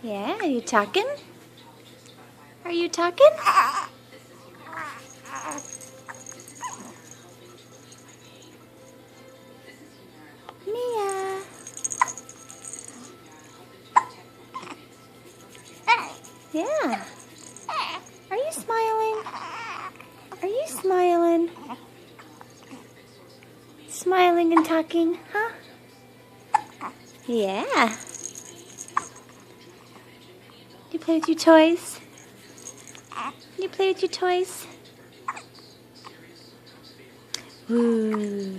Yeah, are you talking? Are you talking? Mia. Yeah. Are you smiling? Are you smiling? Smiling and talking, huh? Yeah. You play with your toys? You play with your toys? Ooh.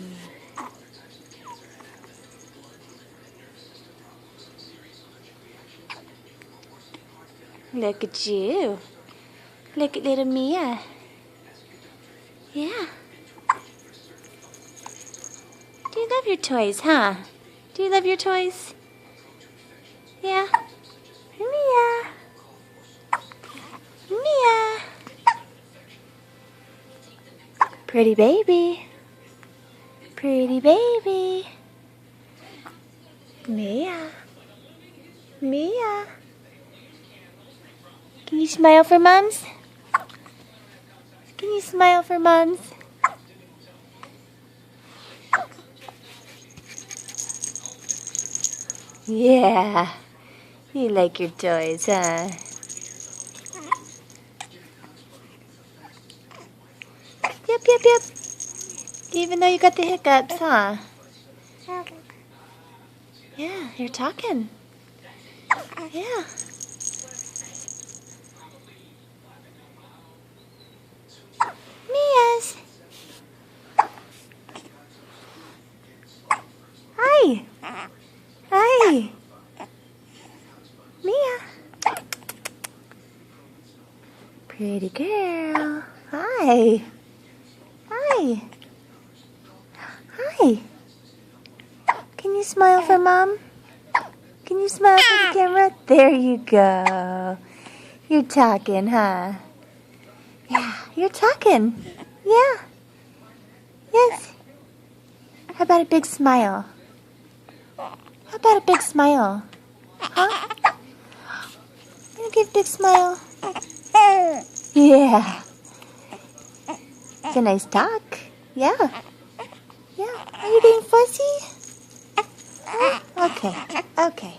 Look at you. Look at little Mia. Yeah. Do you love your toys, huh? Do you love your toys? Yeah. Mia. Mia. Pretty baby. Pretty baby. Mia. Mia. Can you smile for mums? Can you smile for mums? Yeah. You like your toys, huh? Yep, yep, yep. Even though you got the hiccups, huh? Yeah, you're talking. Yeah. Mia's. Hi. Hi. Mia. Pretty girl. Hi. Hi. Hi. Can you smile for mom? Can you smile for the camera? There you go. You're talking, huh? Yeah, you're talking. Yeah. Yes. How about a big smile? How about a big smile? Huh? You give a big smile. Yeah. It's a nice talk. Yeah. Yeah. Are you getting fussy? Okay. Okay.